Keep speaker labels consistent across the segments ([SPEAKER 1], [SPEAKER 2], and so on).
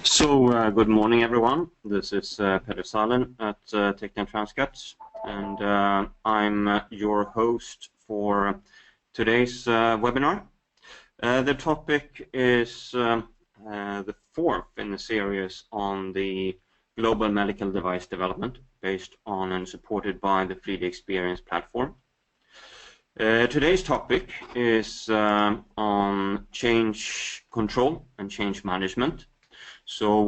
[SPEAKER 1] Good morning, everyone. This is Peter Salen at Technical Transcut, and I'm your host for today's webinar. The topic is the fourth in the series on the global medical device development based on and supported by the 3D Experience platform. Today's topic is on change control and change management. So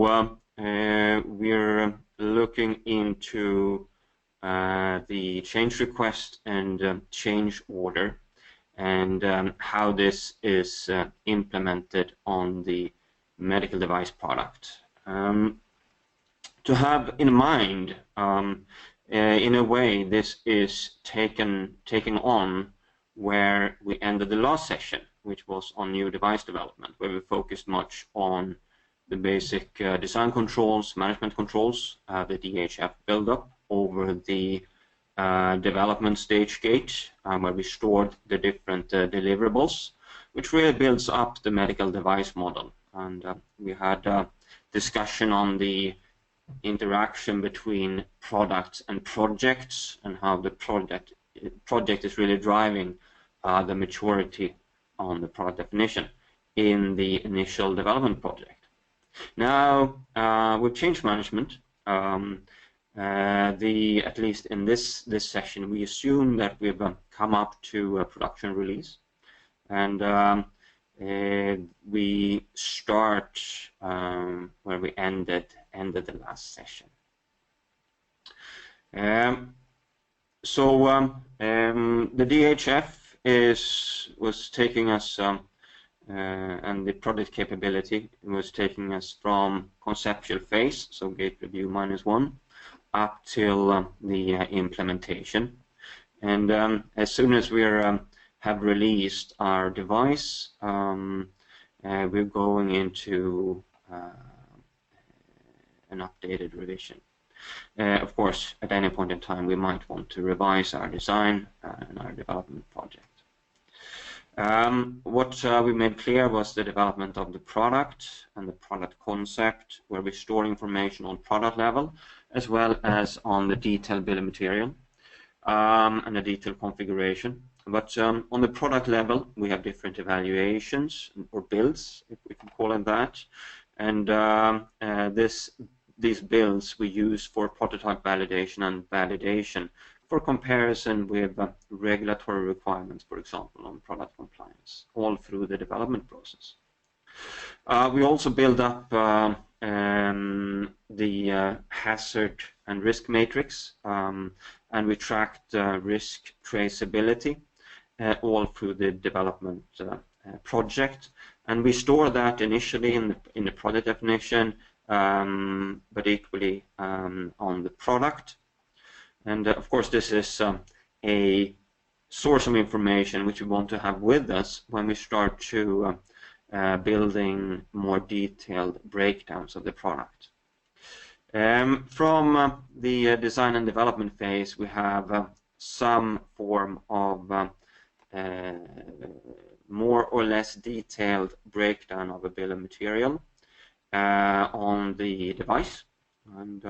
[SPEAKER 1] we're looking into the change request and change order and how this is implemented on the medical device product. To have in mind, in a way, this is taking on where we ended the last session, which was on new device development, where we focused much on the basic design controls, management controls, the DHF build-up over the development stage gate, where we stored the different deliverables, which really builds up the medical device model. And we had a discussion on the interaction between products and projects and how the project is really driving the maturity on the product definition in the initial development project. Now, with change management, at least in this session, we assume that we've come up to a production release, and we start where we ended the last session. The DHF was taking us. And the product capability was taking us from conceptual phase, so gate review -1, up till the implementation. And as soon as we have released our device, we're going into an updated revision. Of course, at any point in time, we might want to revise our design and our development project. What we made clear was the development of the product and the product concept, where we store information on product level, as well as on the detailed bill of material and the detailed configuration. But on the product level, we have different evaluations or builds, if we can call it that. And these builds we use for prototype validation and validation for comparison with regulatory requirements, for example, on product compliance, all through the development process. We also build up the hazard and risk matrix, and we tracked risk traceability all through the development project. And we store that initially in the product definition, but equally on the product. And of course, this is a source of information which we want to have with us when we start to building more detailed breakdowns of the product. From the design and development phase, we have some form of more or less detailed breakdown of a bill of material on the device. And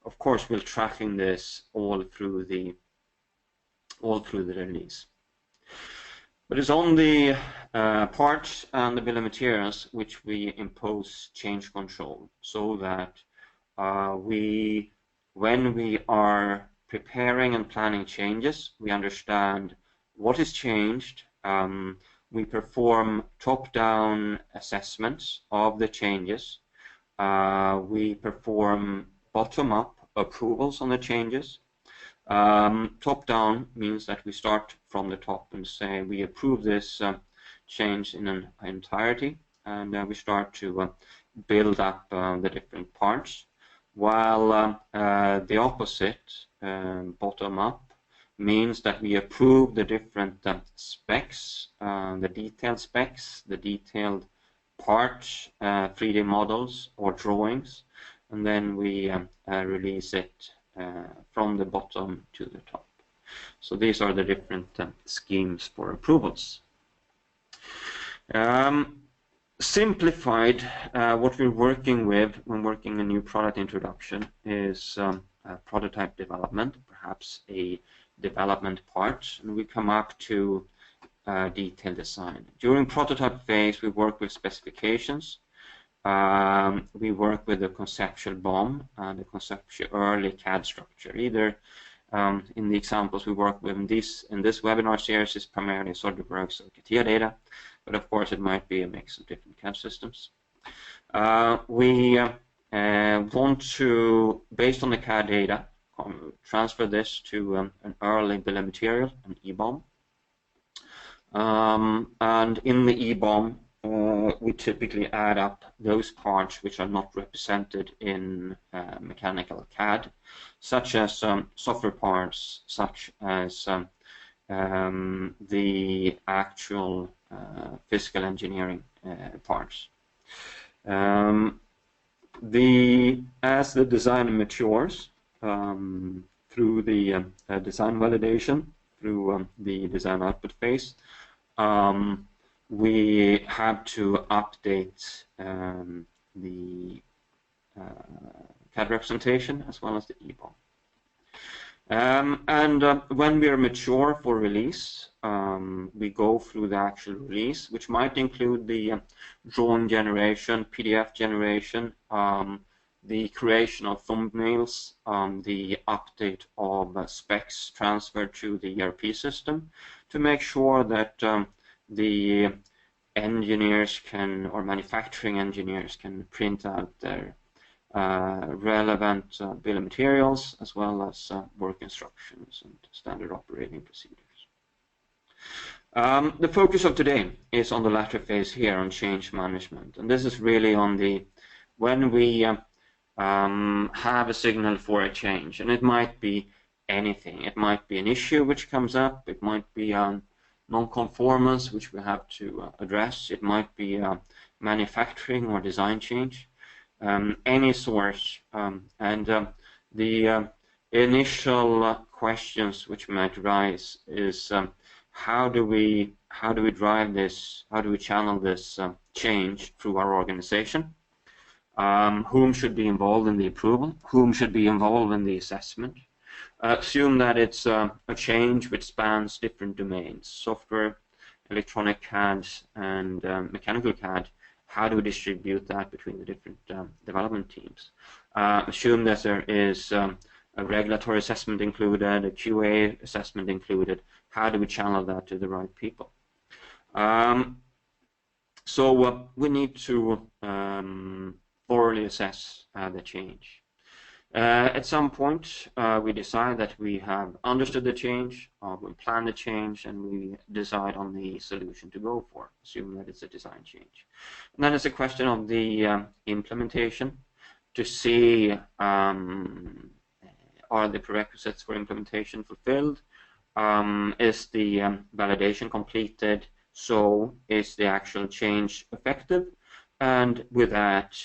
[SPEAKER 1] of course, we're tracking this all through the release. But it's on the parts and the bill of materials which we impose change control, so that when we are preparing and planning changes, we understand what is changed. We perform top-down assessments of the changes. We perform bottom-up approvals on the changes. Top-down means that we start from the top and say we approve this change in an entirety, and we start to build up the different parts, while the opposite, bottom-up, means that we approve the different specs, the detailed specs, the detailed parts, 3D models or drawings, and then we release it from the bottom to the top. So these are the different schemes for approvals. Simplified, what we're working with when working a new product introduction is prototype development, perhaps a development part, and we come up to detailed design. During prototype phase, we work with specifications. We work with the conceptual BOM and the conceptual early CAD structure. Either in the examples we work with in this webinar series is primarily SolidWorks or CATIA data, but of course it might be a mix of different CAD systems. We want to, based on the CAD data, transfer this to an early bill of material, an eBOM. And in the eBOM, we typically add up those parts which are not represented in mechanical CAD, such as software parts, such as the actual physical engineering parts. As the design matures through the design validation, through the design output phase, we have to update the CAD representation as well as the eBOM. When we are mature for release, we go through the actual release, which might include the drawing generation, PDF generation, the creation of thumbnails, the update of specs transferred to the ERP system to make sure that the engineers can, or manufacturing engineers can print out their relevant bill of materials as well as work instructions and standard operating procedures. The focus of today is on the latter phase here on change management, and this is really on the when we have a signal for a change, and it might be anything. It might be an issue which comes up, it might be non-conformance which we have to address, it might be manufacturing or design change. Any source, and the initial questions which might arise is how do we drive this, how do we channel this change through our organization? Whom should be involved in the approval? Whom should be involved in the assessment? Assume that it's a change which spans different domains, software, electronic CAD, and mechanical CAD. How do we distribute that between the different development teams? Assume that there is a regulatory assessment included, a QA assessment included. How do we channel that to the right people? So we need to thoroughly assess the change. At some point, we decide that we have understood the change, we plan the change, and we decide on the solution to go for, assuming that it's a design change. And then it's a question of the implementation to see are the prerequisites for implementation fulfilled? Is the validation completed? So is the actual change effective? And with that,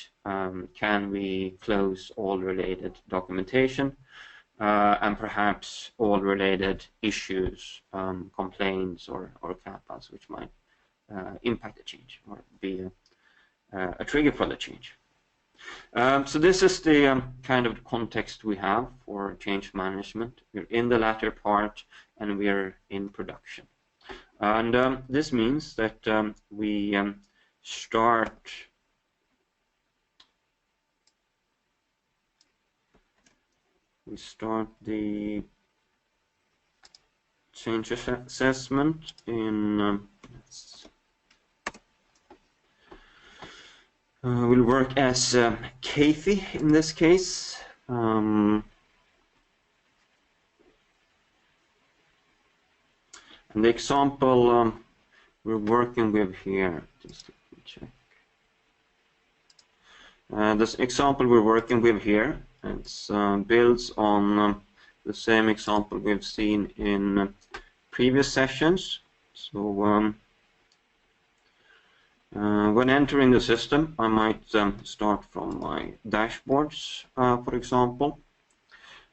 [SPEAKER 1] can we close all related documentation and perhaps all related issues, complaints, or CAPAs, which might impact the change or be a trigger for the change. So this is the kind of context we have for change management. We're in the latter part and we're in production. And this means that we start the change assessment in we'll work as CAPA in this case. And the example we're working with here, just let me check. This example we're working with here, it's builds on the same example we've seen in previous sessions. So when entering the system, I might start from my dashboards, for example.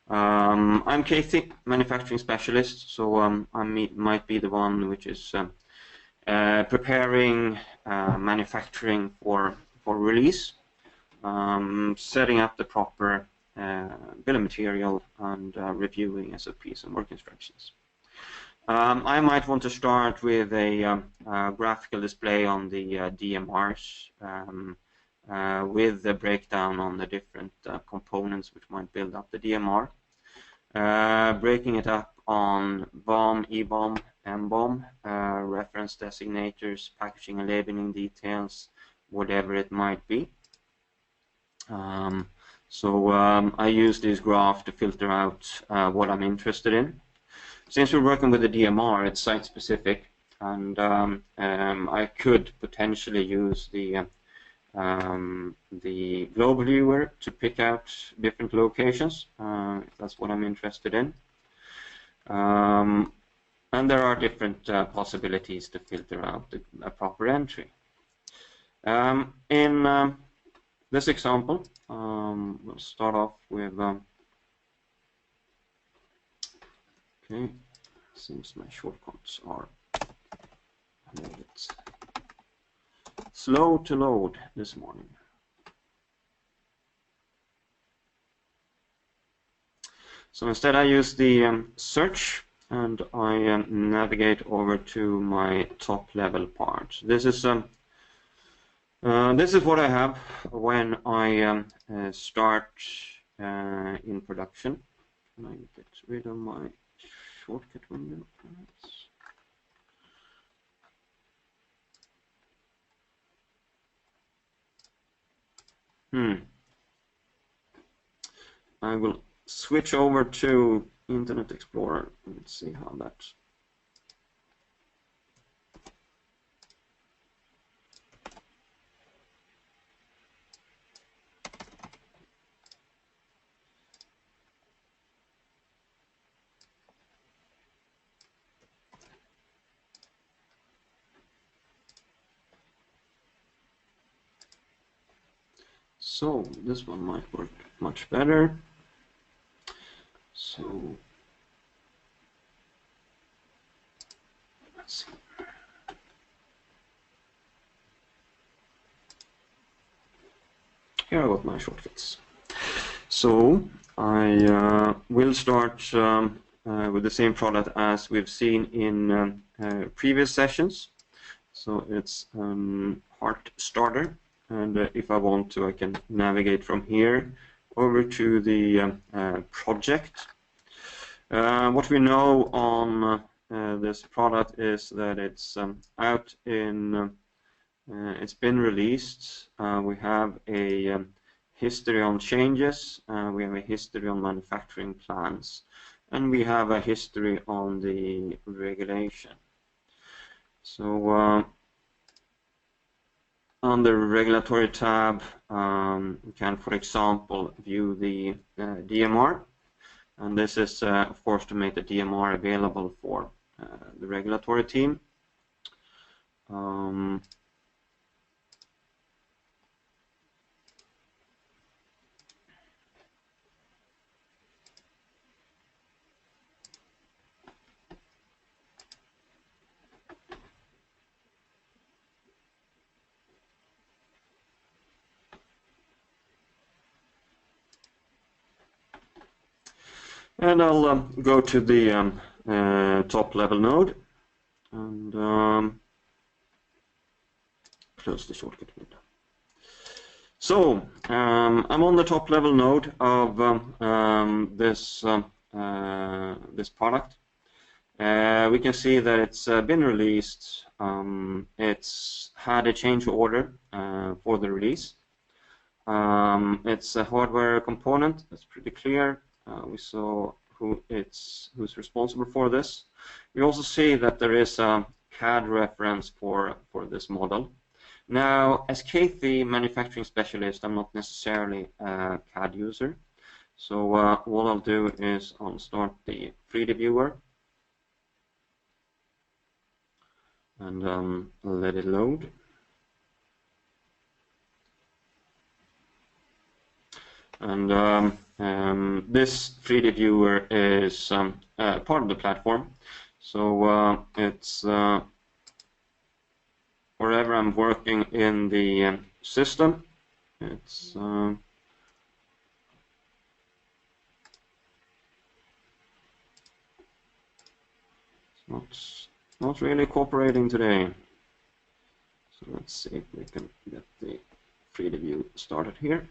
[SPEAKER 1] I'm Kathy, manufacturing specialist, so I might be the one which is preparing manufacturing for release, setting up the proper bill of material, and reviewing SOPs and work instructions. I might want to start with a graphical display on the DMRs with the breakdown on the different components which might build up the DMR. Breaking it up on BOM, EBOM, MBOM, reference designators, packaging and labeling details, whatever it might be. I use this graph to filter out what I'm interested in. Since we're working with the DMR, it's site-specific, and I could potentially use the global viewer to pick out different locations, if that's what I'm interested in. And there are different possibilities to filter out a proper entry. In this example, we'll start off with, okay, seems my shortcuts are a little bit slow to load this morning. So instead I use the search, and I navigate over to my top level part. This is what I have when I start in production. Can I get rid of my shortcut window, perhaps? I will switch over to Internet Explorer and see how that. So this one might work much better. So let's see. Here I got my shortcuts. So I will start with the same product as we've seen in previous sessions. So it's Heart Starter. And if I want to, I can navigate from here over to the project. What we know on this product is that it's out in, it's been released. We have a history on changes, we have a history on manufacturing plans, and we have a history on the regulation. So on the regulatory tab, we can, for example, view the DMR, and this is, of course, to make the DMR available for the regulatory team. And I'll go to the top level node and close the shortcut window. So I'm on the top level node of this product. We can see that it's been released. It's had a change order for the release. It's a hardware component. That's pretty clear. We saw who's responsible for this. We also see that there is a CAD reference for this model. Now, as CAPA manufacturing specialist, I'm not necessarily a CAD user. So what I'll do is I'll start the 3D viewer and let it load. And this 3D viewer is part of the platform. So it's wherever I'm working in the system. It's not really cooperating today. So let's see if we can get the 3D view started here.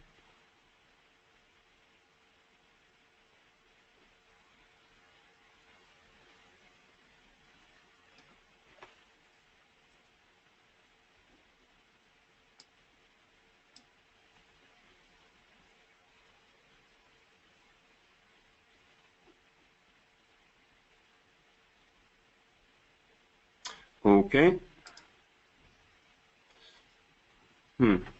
[SPEAKER 1] Okay.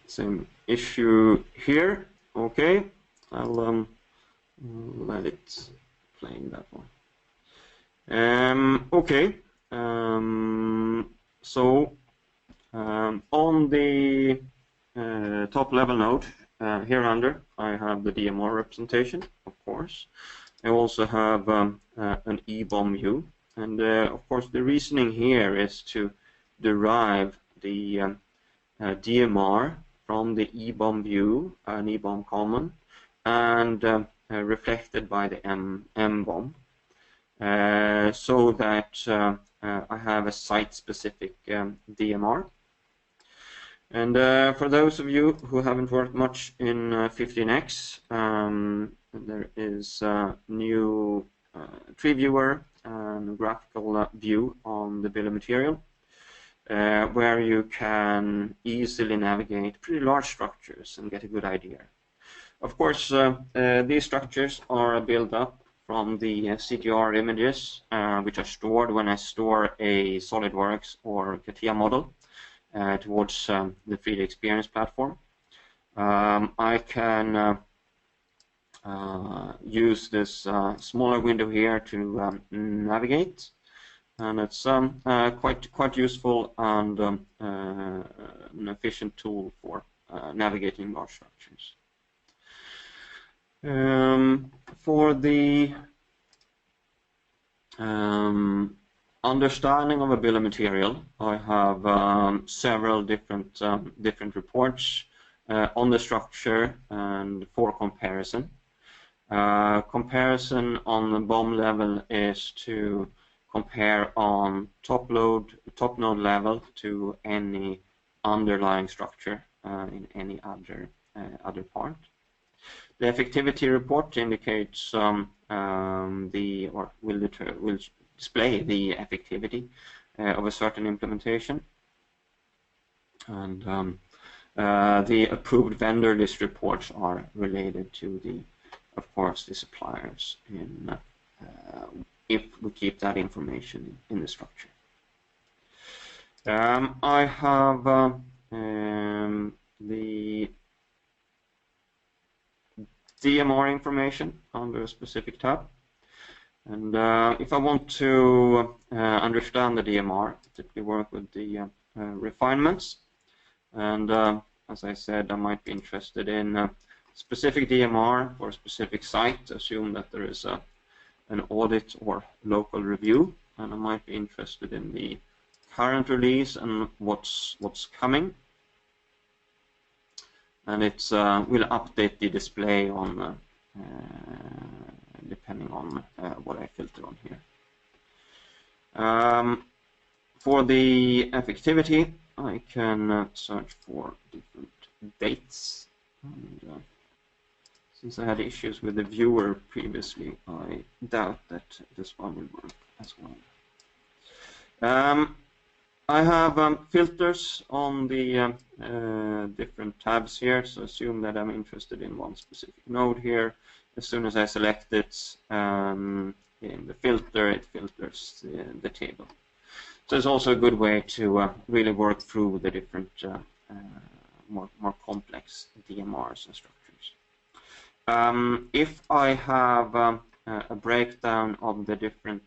[SPEAKER 1] Same issue here. Okay, I'll let it play that one. Okay. So on the top level node here under, I have the DMR representation, of course. I also have an eBOM view, and of course the reasoning here is to derive the DMR from the eBOM view, an eBOM common, and reflected by the MBOM, so that I have a site-specific DMR. And for those of you who haven't worked much in 15X, there is a new tree viewer and graphical view on the bill of material, where you can easily navigate pretty large structures and get a good idea. Of course, these structures are built up from the CTR images, which are stored when I store a SolidWorks or CATIA model towards the 3D Experience platform. I can use this smaller window here to navigate, and it's quite useful and an efficient tool for navigating large structures. For the understanding of a bill of material, I have several different reports on the structure and for comparison. Comparison on the BOM level is to compare on top node level to any underlying structure in any other part. The effectivity report indicates will display the effectivity of a certain implementation, and the approved vendor list reports are related to of course, the suppliers in if we keep that information in the structure. I have the DMR information under a specific tab. And if I want to understand the DMR, I typically work with the refinements. And as I said, I might be interested in specific DMR for a specific site. Assume that there is an audit or local review, and I might be interested in the current release and what's coming. And it's will update the display on depending on what I filter on here. For the effectivity, I can search for different dates. And, since I had issues with the viewer previously, I doubt that this one will work as well. I have filters on the different tabs here, so assume that I'm interested in one specific node here. As soon as I select it in the filter, it filters the table. So it's also a good way to really work through the different more complex DMRs and structures. If I have a breakdown of the different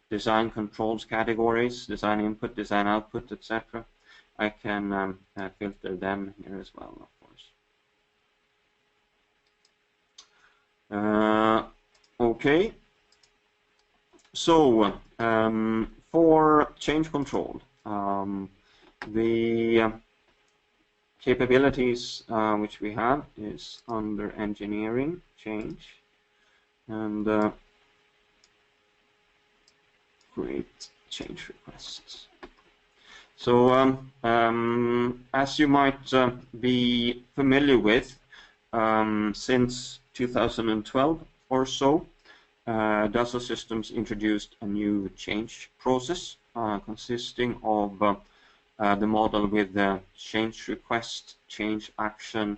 [SPEAKER 1] design controls categories, design input, design output, etc., I can filter them here as well, of course. Okay. So for change control, The capabilities which we have is under engineering change and create change requests. So as you might be familiar with, since 2012 or so, Dassault Systems introduced a new change process consisting of the model with the change request, change action,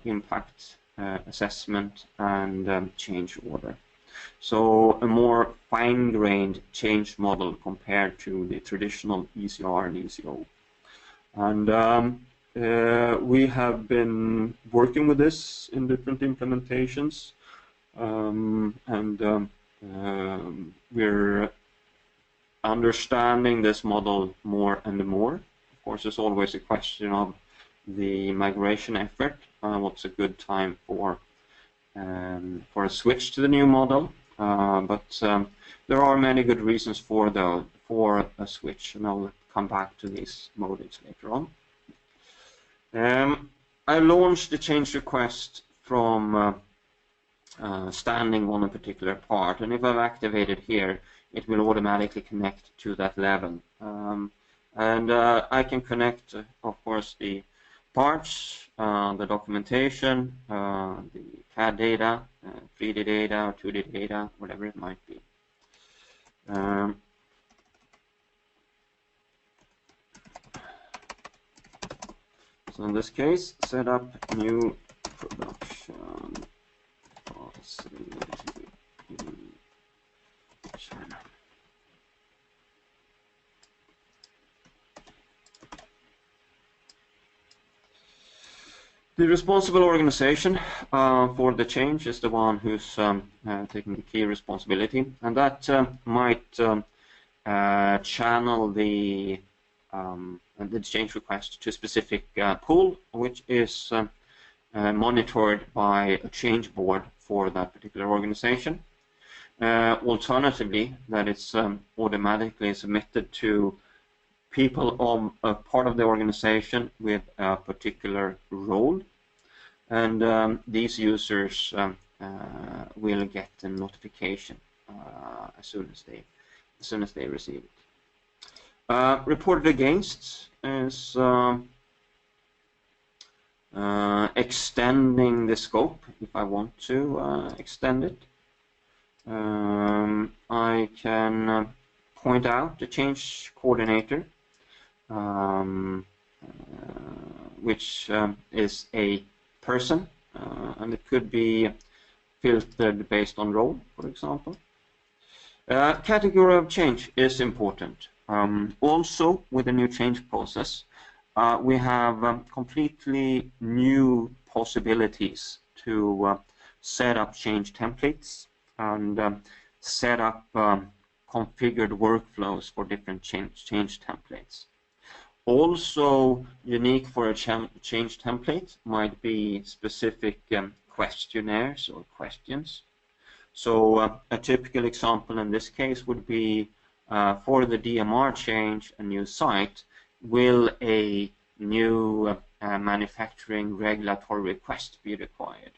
[SPEAKER 1] impact assessment, and change order. So a more fine-grained change model compared to the traditional ECR and ECO. And we have been working with this in different implementations, we're understanding this model more and more. Of course, it's always a question of the migration effort. What's a good time for a switch to the new model? But there are many good reasons for a switch, and I'll come back to these motives later on. I launched the change request from standing on a particular part, and if I've activated here, it will automatically connect to that level. I can connect, of course, the parts, the documentation, the CAD data, 3D data, or 2D data, whatever it might be. So in this case, set up new production facility in China. The responsible organization for the change is the one who's taking the key responsibility, and that might channel the change request to a specific pool, which is monitored by a change board for that particular organization. Alternatively, that it's automatically submitted to people of a part of the organization with a particular role, and these users will get a notification as soon as they receive it. Reported against is extending the scope if I want to extend it. I can point out the change coordinator, which is a person, and it could be filtered based on role, for example. Category of change is important. Also, with the new change process, we have completely new possibilities to set up change templates and set up configured workflows for different change templates. Also unique for a change template might be specific questionnaires or questions. So a typical example in this case would be for the DMR change, a new site, will a new manufacturing regulatory request be required,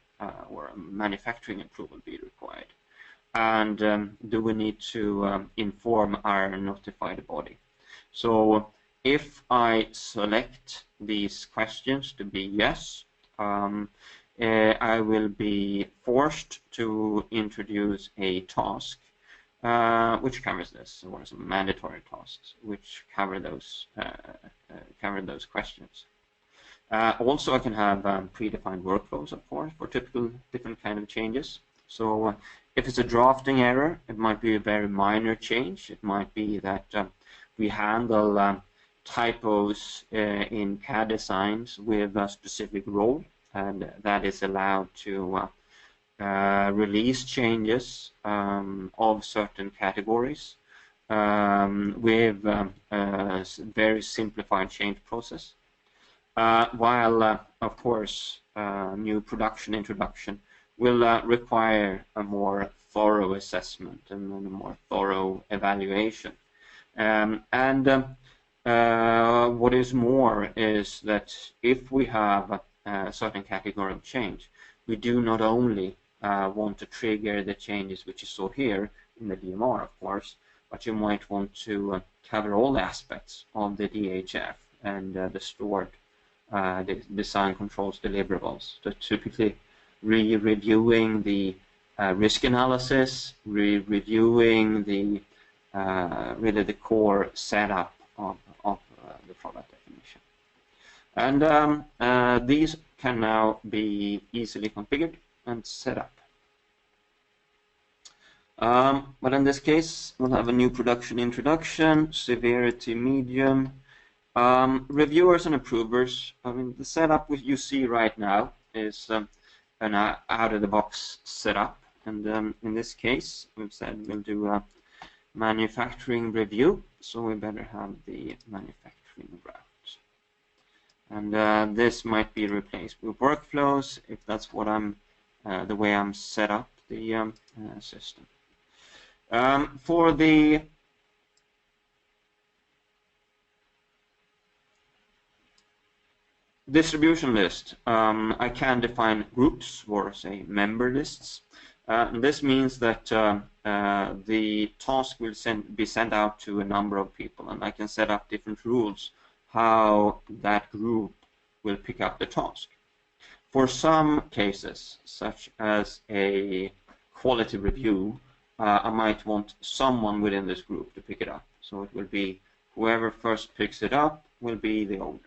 [SPEAKER 1] or a manufacturing approval be required? And do we need to inform our notified body? So if I select these questions to be yes, I will be forced to introduce a task which covers this, or some mandatory tasks which cover those questions. Also, I can have predefined workflows, of course, for typical different kind of changes. So if it's a drafting error, it might be a very minor change. It might be that we handle typos in CAD designs with a specific role, and that is allowed to release changes of certain categories with a very simplified change process. While, of course, new production introduction will require a more thorough assessment and a more thorough evaluation. What is more is that if we have a certain category of change, we do not only want to trigger the changes which you saw here in the DMR, of course, but you might want to cover all aspects of the DHF and the stored the design controls deliverables. So typically reviewing the risk analysis, reviewing the really the core setup of the product definition. And these can now be easily configured and set up. But in this case, we'll have a new production introduction, severity medium, reviewers and approvers. I mean, the setup you see right now is an out-of-the-box setup. And in this case, we've said we'll do a manufacturing review, so we better have the manufacturing route. And this might be replaced with workflows if that's what the way I'm set up the system. For the distribution list, I can define groups or say member lists. And this means that the task will be sent out to a number of people, and I can set up different rules how that group will pick up the task. For some cases, such as a quality review, I might want someone within this group to pick it up. So it will be whoever first picks it up will be the owner.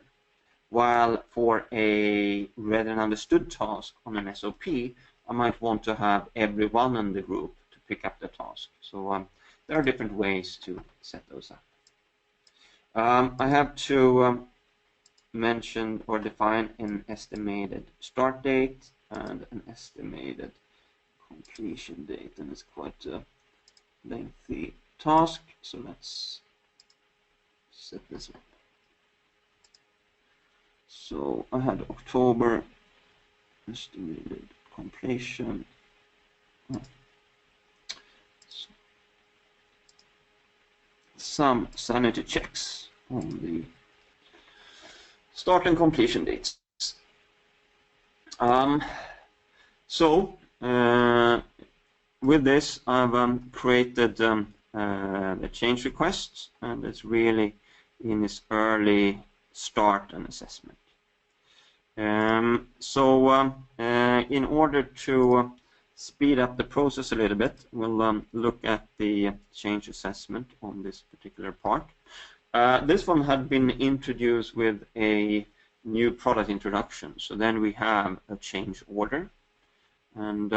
[SPEAKER 1] While for a read and understood task on an SOP, I might want to have everyone in the group to pick up the task. So there are different ways to set those up. I have to mention or define an estimated start date and an estimated completion date, and it's quite a lengthy task, so let's set this up. So I had October estimated completion. So some sanity checks on the start and completion dates. With this, I've created the change request, and it's really in its early start and assessment. In order to speed up the process a little bit, we'll look at the change assessment on this particular part. This one had been introduced with a new product introduction. So then we have a change order, and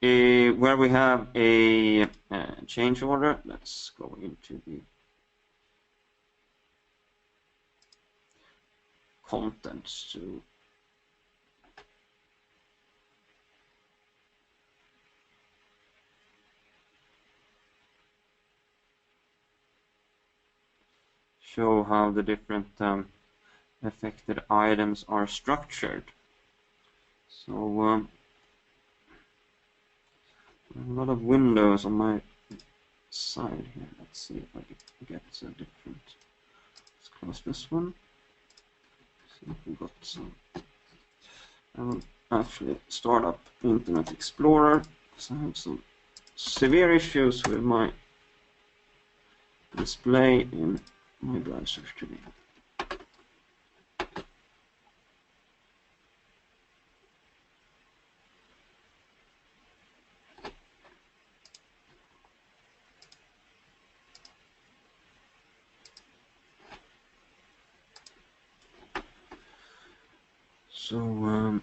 [SPEAKER 1] where we have a change order, let's go into the contents to show how the different affected items are structured. So a lot of windows on my side here. Let's see if I can get a different. Let's close this one. See if we got some. I will actually start up Internet Explorer because I have some severe issues with my display in my browser today. So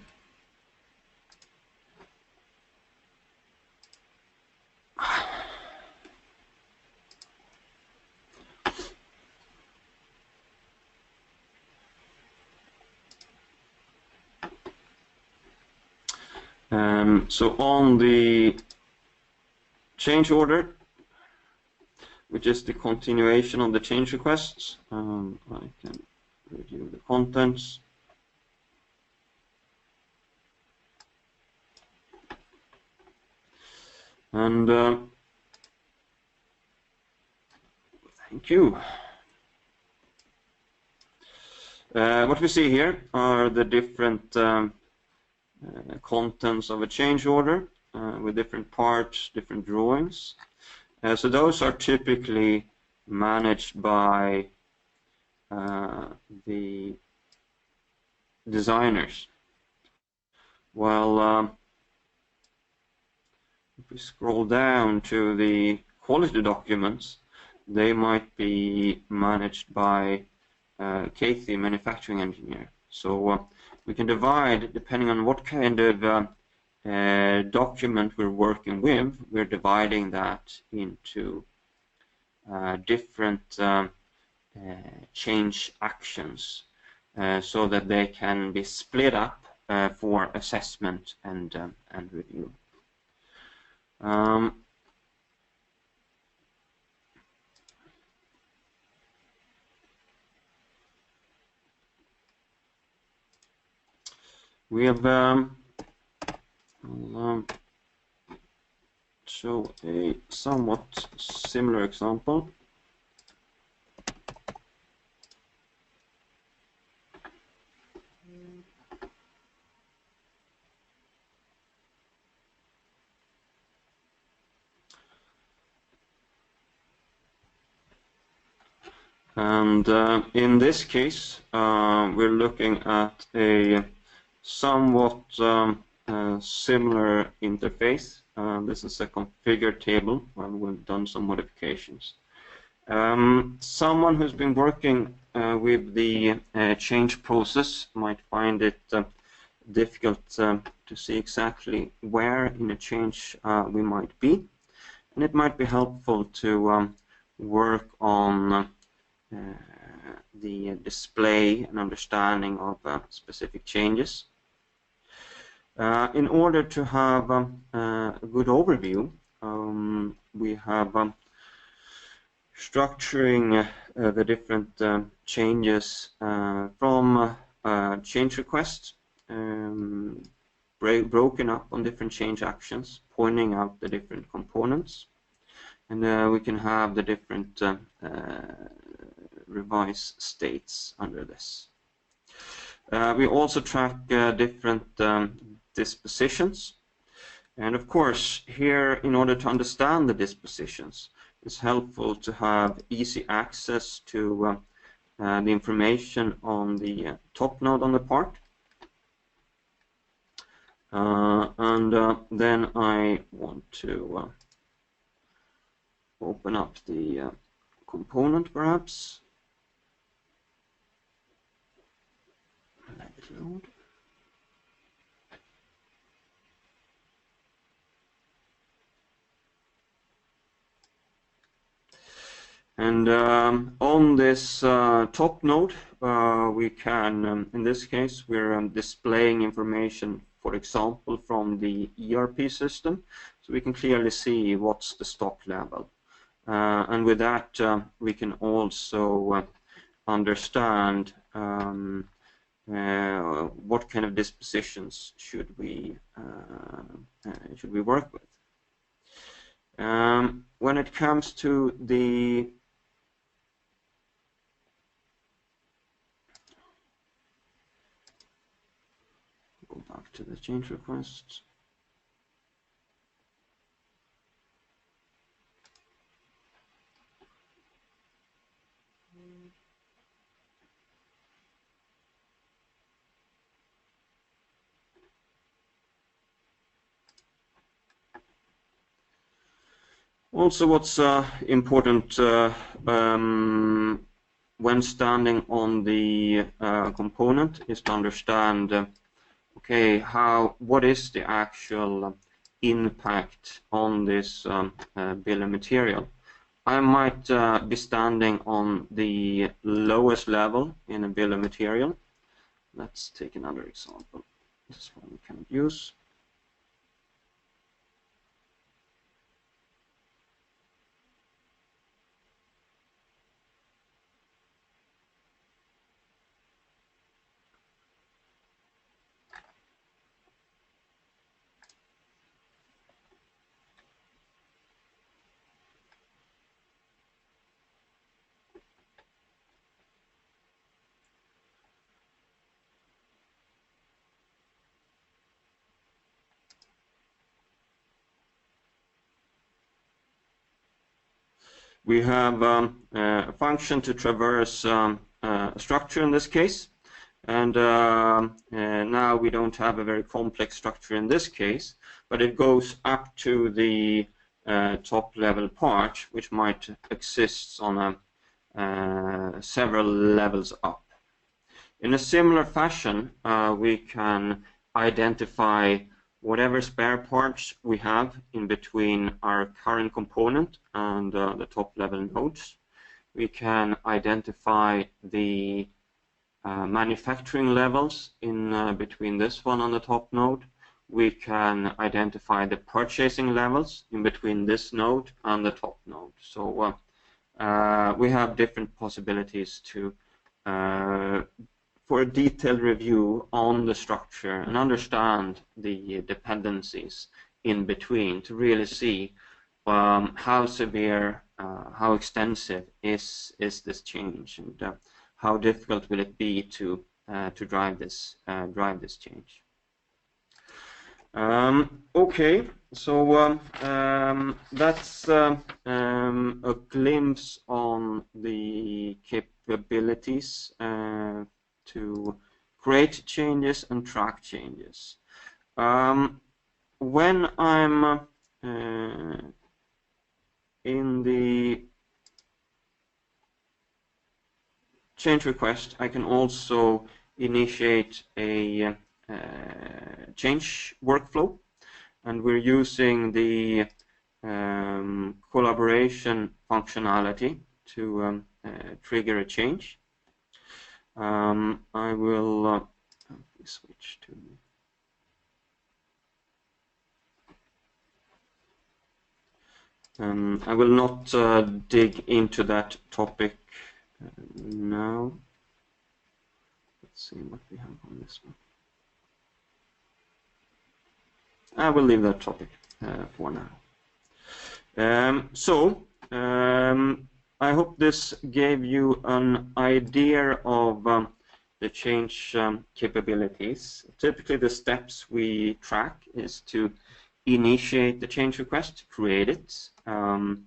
[SPEAKER 1] so on the change order, which is the continuation of the change requests, I can review the contents. And Thank you. What we see here are the different contents of a change order with different parts, different drawings. So those are typically managed by the designers. Well, if we scroll down to the quality documents, they might be managed by CAPA, manufacturing engineer. So we can divide, depending on what kind of document we're working with, we're dividing that into different change actions so that they can be split up for assessment and review. We have show a somewhat similar example. And in this case, we're looking at a somewhat similar interface. This is a configure table where we've done some modifications. Someone who's been working with the change process might find it difficult to see exactly where in a change we might be. And it might be helpful to work on the display and understanding of specific changes. In order to have a good overview, we have structuring the different changes from change requests, broken up on different change actions, pointing out the different components, and we can have the different revise states under this. We also track different dispositions, and of course here, in order to understand the dispositions, it's helpful to have easy access to the information on the top node on the part. Then I want to open up the component perhaps. Let it load. And on this top node, we can, in this case, we're displaying information, for example, from the ERP system, so we can clearly see what's the stock level. And with that, we can also understand what kind of dispositions should we work with. When it comes to the go back to the change request. Also, what's important when standing on the component is to understand, okay, what is the actual impact on this bill of material. I might be standing on the lowest level in a bill of material. Let's take another example. This one we can use. We have a function to traverse a structure in this case, and now we don't have a very complex structure in this case, but it goes up to the top level part, which might exist on several levels up. In a similar fashion, we can identify whatever spare parts we have in between our current component and the top level nodes. We can identify the manufacturing levels in between this one on the top node. We can identify the purchasing levels in between this node and the top node. So we have different possibilities to for a detailed review on the structure and understand the dependencies in between to really see how severe, how extensive is this change, and how difficult will it be to drive this change. Okay, so that's a glimpse on the capabilities to create changes and track changes. When I'm in the change request, I can also initiate a change workflow, and we're using the collaboration functionality to trigger a change. I will switch to I will not dig into that topic now. Let's see what we have on this one. I will leave that topic for now. I hope this gave you an idea of the change capabilities. Typically, the steps we track is to initiate the change request, create it, and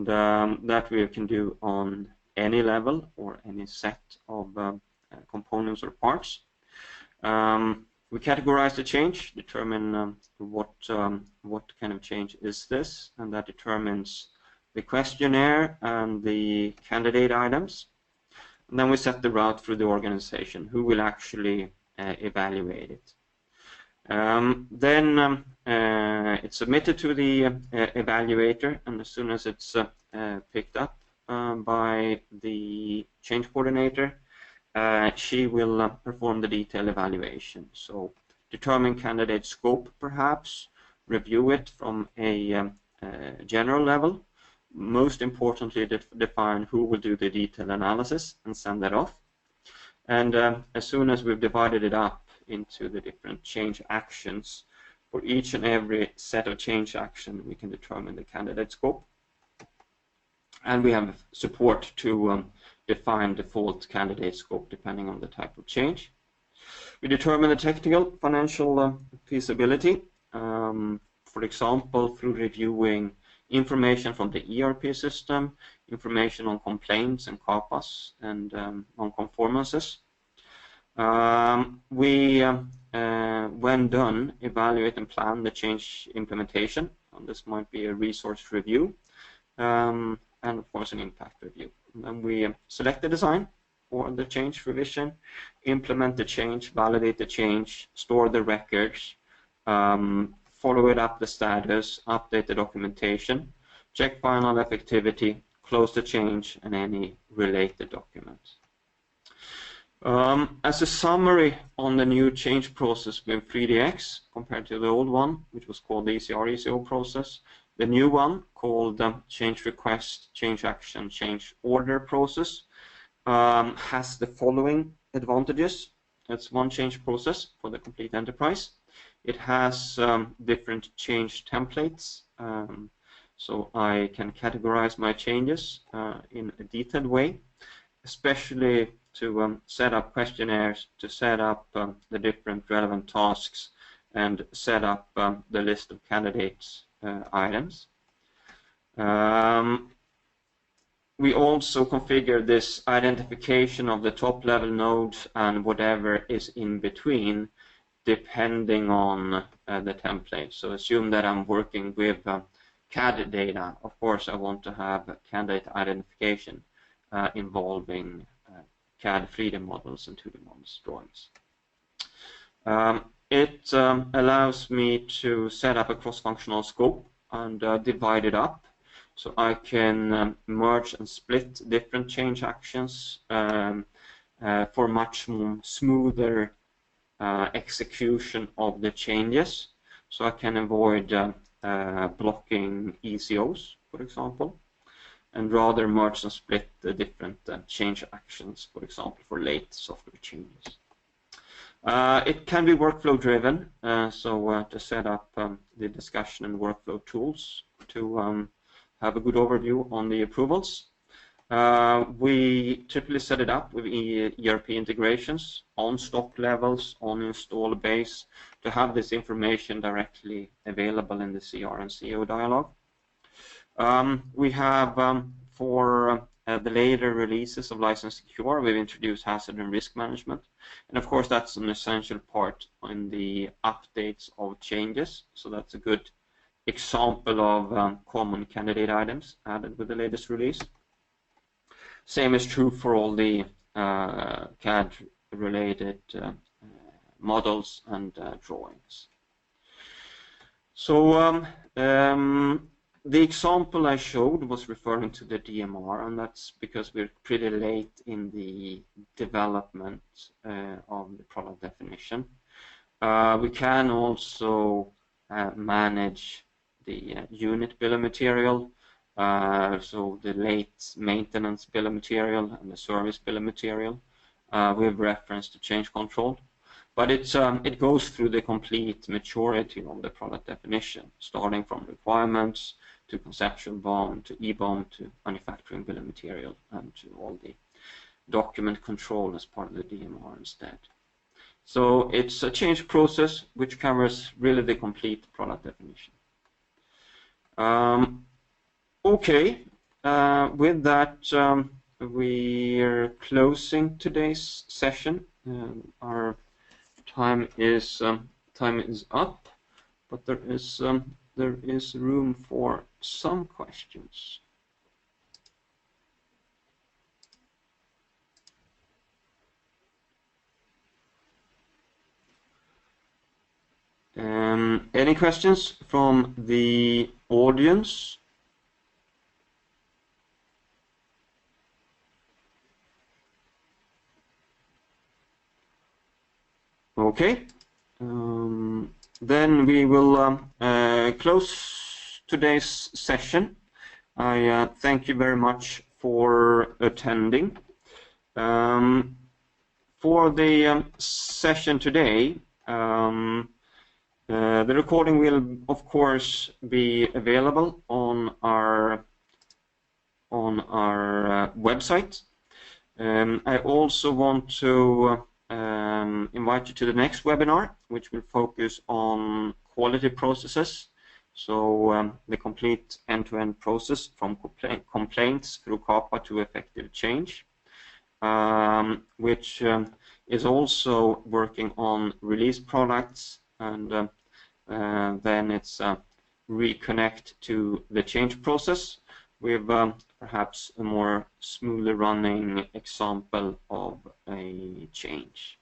[SPEAKER 1] that we can do on any level or any set of components or parts. We categorize the change, determine what kind of change is this, and that determines the questionnaire and the candidate items. And then we set the route through the organization, who will actually evaluate it. Then it's submitted to the evaluator, and as soon as it's picked up by the change coordinator, she will perform the detailed evaluation. So determine candidate scope, perhaps, review it from a general level. Most importantly, define who will do the detailed analysis and send that off. And as soon as we've divided it up into the different change actions, for each and every set of change action, we can determine the candidate scope. And we have support to define default candidate scope depending on the type of change. We determine the technical financial feasibility, for example, through reviewing information from the ERP system, information on complaints and CAPAs and non-conformances. We, when done, evaluate and plan the change implementation. And this might be a resource review and, of course, an impact review. And then we select the design for the change revision, implement the change, validate the change, store the records, follow it up the status, update the documentation, check final effectivity, close the change, and any related documents. As a summary on the new change process with 3DX compared to the old one, which was called the ECR-ECO process, the new one called change request, change action, change order process has the following advantages. It's one change process for the complete enterprise. It has different change templates, so I can categorize my changes in a detailed way, especially to set up questionnaires, to set up the different relevant tasks, and set up the list of candidates items. we also configure this identification of the top level nodes and whatever is in between, depending on the template. So assume that I'm working with CAD data. Of course, I want to have candidate identification involving CAD 3D models and 2D models drawings. It allows me to set up a cross-functional scope and divide it up, so I can merge and split different change actions for much more smoother execution of the changes. So I can avoid blocking ECOs, for example, and rather merge and split the different change actions, for example, for late software changes. It can be workflow driven, so to set up the discussion and workflow tools to have a good overview on the approvals. We typically set it up with ERP integrations on stock levels, on install base, to have this information directly available in the CR and CO dialog. We have for the later releases of License Secure, we've introduced hazard and risk management. And of course, that's an essential part in the updates of changes. So that's a good example of common candidate items added with the latest release. Same is true for all the CAD-related models and drawings. So the example I showed was referring to the DMR, and that's because we're pretty late in the development of the product definition. We can also manage the unit bill of material, so the late maintenance bill of material and the service bill of material with reference to change control. But it goes through the complete maturity of the product definition, starting from requirements to conceptual BOM to eBOM to manufacturing bill of material and to all the document control as part of the DMR instead. So it's a change process which covers really the complete product definition. Okay, with that we're closing today's session. Our time is up, but there is room for some questions. Any questions from the audience? Okay, then we will close today's session. I thank you very much for attending. For the session today, the recording will, of course, be available on our website. I also want to invite you to the next webinar, which will focus on quality processes. So the complete end-to-end process from complaints through CAPA to effective change, which is also working on release products, and then it's reconnect to the change process with perhaps a more smoothly running example of a change.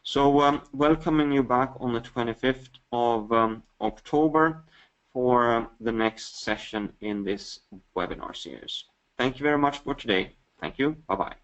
[SPEAKER 1] So welcoming you back on the 25th of October for the next session in this webinar series. Thank you very much for today. Thank you. Bye-bye.